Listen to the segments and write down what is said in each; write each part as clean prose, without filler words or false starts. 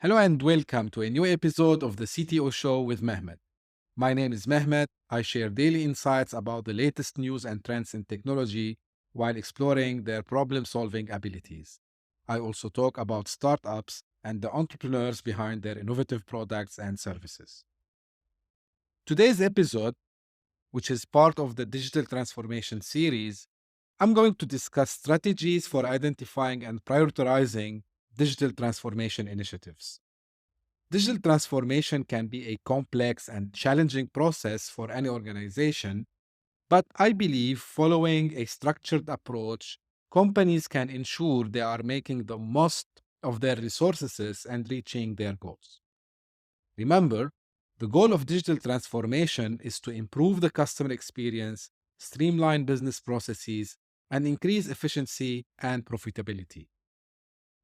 Hello and welcome to a new episode of the CTO Show with Mehmet. My name is Mehmet. I share daily insights about the latest news and trends in technology while exploring their problem solving abilities. I also talk about startups and the entrepreneurs behind their innovative products and services. Today's episode, which is part of the digital transformation series, I'm going to discuss strategies for identifying and prioritizing digital transformation initiatives. Digital transformation can be a complex and challenging process for any organization, but I believe following a structured approach, companies can ensure they are making the most of their resources and reaching their goals. Remember, the goal of digital transformation is to improve the customer experience, streamline business processes, and increase efficiency and profitability.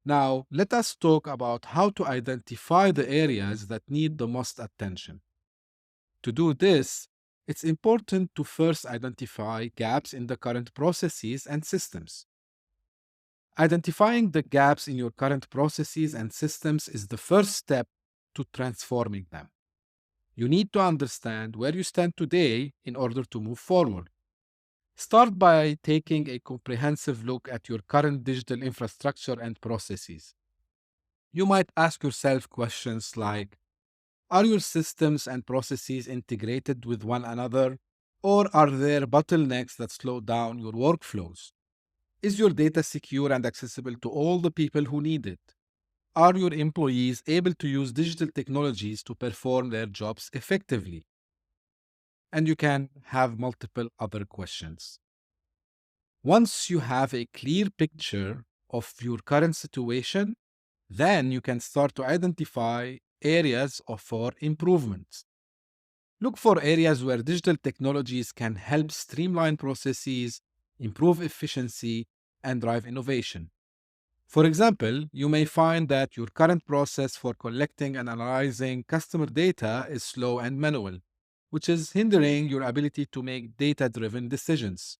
Now, let us talk about how to identify the areas that need the most attention. To do this, it's important to first identify gaps in the current processes and systems. Identifying the gaps in your current processes and systems is the first step to transforming them. You need to understand where you stand today in order to move forward. Start by taking a comprehensive look at your current digital infrastructure and processes. You might ask yourself questions like: are your systems and processes integrated with one another, or are there bottlenecks that slow down your workflows? Is your data secure and accessible to all the people who need it? Are your employees able to use digital technologies to perform their jobs effectively? And you can have multiple other questions. Once you have a clear picture of your current situation, then you can start to identify areas for improvements. Look for areas where digital technologies can help streamline processes, improve efficiency, and drive innovation. For example, you may find that your current process for collecting and analyzing customer data is slow and manual, which is hindering your ability to make data driven decisions.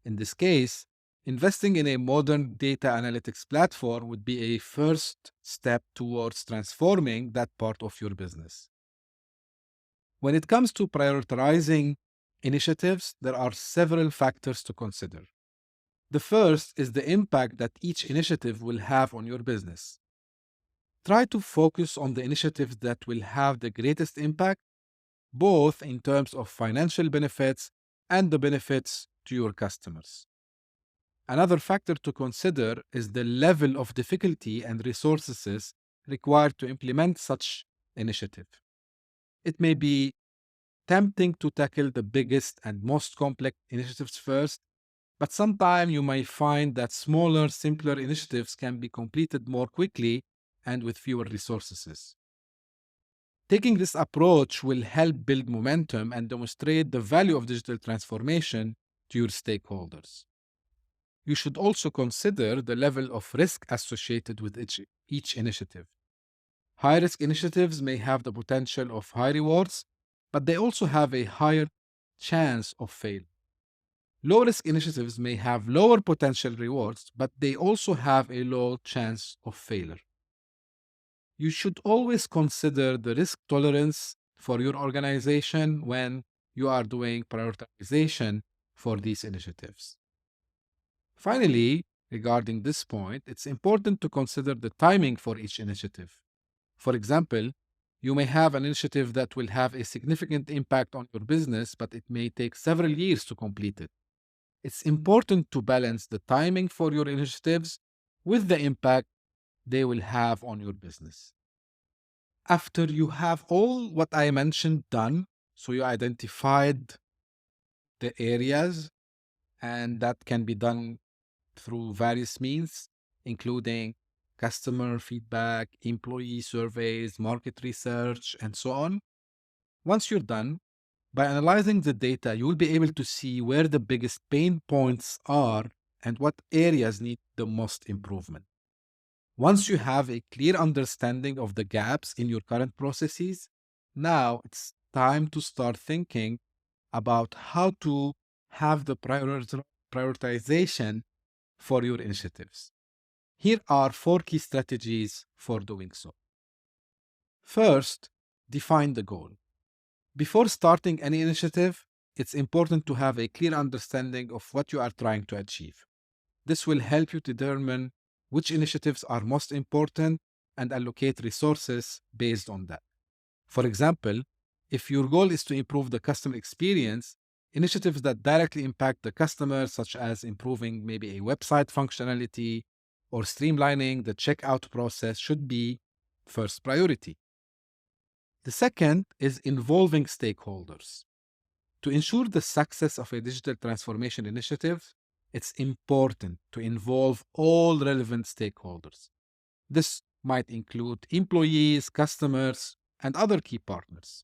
In this case, investing in a modern data analytics platform would be a first step towards transforming that part of your business. When it comes to prioritizing initiatives, there are several factors to consider. The first is the impact that each initiative will have on your business. Try to focus on the initiatives that will have the greatest impact, both in terms of financial benefits and the benefits to your customers. Another factor to consider is the level of difficulty and resources required to implement such initiative. It may be tempting to tackle the biggest and most complex initiatives first, but sometimes you may find that smaller, simpler initiatives can be completed more quickly and with fewer resources. Taking this approach will help build momentum and demonstrate the value of digital transformation to your stakeholders. You should also consider the level of risk associated with each initiative. High risk initiatives may have the potential of high rewards, but they also have a higher chance of failure. Low risk initiatives may have lower potential rewards, but they also have a low chance of failure. You should always consider the risk tolerance for your organization when you are doing prioritization for these initiatives. Finally, regarding this point, it's important to consider the timing for each initiative. For example, you may have an initiative that will have a significant impact on your business, but it may take several years to complete it. It's important to balance the timing for your initiatives with the impact they will have on your business. After you have all what I mentioned done, so you identified the areas, and that can be done through various means, including customer feedback, employee surveys, market research, and so on. Once you're done, by analyzing the data, you will be able to see where the biggest pain points are and what areas need the most improvement. Once you have a clear understanding of the gaps in your current processes, now it's time to start thinking about how to have the prioritization for your initiatives. Here are four key strategies for doing so. First, define the goal. Before starting any initiative, it's important to have a clear understanding of what you are trying to achieve. This will help you determine which initiatives are most important and allocate resources based on that. For example, if your goal is to improve the customer experience, initiatives that directly impact the customer, such as improving maybe a website functionality or streamlining the checkout process, should be first priority. The second is involving stakeholders. To ensure the success of a digital transformation initiative, it's important to involve all relevant stakeholders. This might include employees, customers, and other key partners.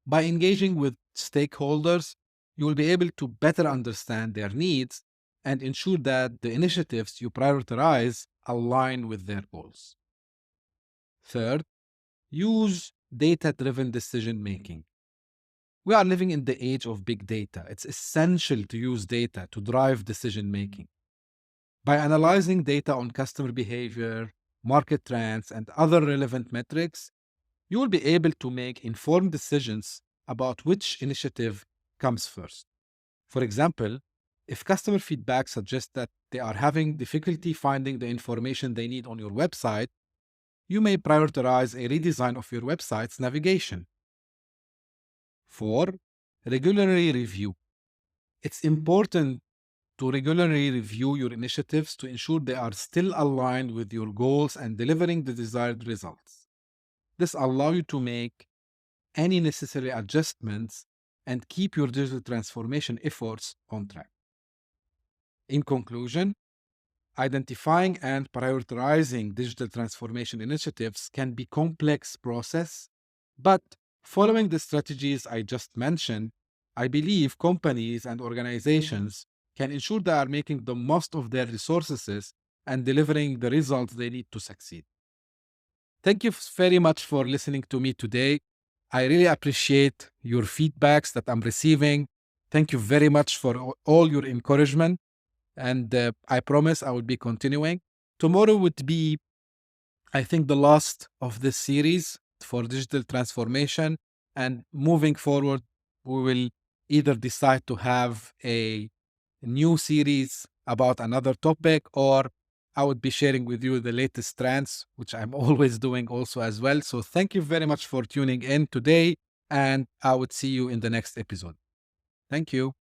By engaging with stakeholders, you will be able to better understand their needs and ensure that the initiatives you prioritize align with their goals. Third, use data driven decision making. We are living in the age of big data. It's essential to use data to drive decision making. By analyzing data on customer behavior, market trends, and other relevant metrics, you will be able to make informed decisions about which initiative comes first. For example, if customer feedback suggests that they are having difficulty finding the information they need on your website, you may prioritize a redesign of your website's navigation. 4. Regularly review. It's important to regularly review your initiatives to ensure they are still aligned with your goals and delivering the desired results. This allows you to make any necessary adjustments and keep your digital transformation efforts on track. In conclusion, identifying and prioritizing digital transformation initiatives can be a complex process, but following the strategies I just mentioned, I believe companies and organizations can ensure they are making the most of their resources and delivering the results they need to succeed. Thank you very much for listening to me today. I really appreciate your feedbacks that I'm receiving. Thank you very much for all your encouragement. And I promise I will be continuing. Tomorrow would be, I think, the last of this series for digital transformation. And moving forward, we will either decide to have a new series about another topic, or I would be sharing with you the latest trends, which I'm always doing also as well. So thank you very much for tuning in today, and I would see you in the next episode. Thank you.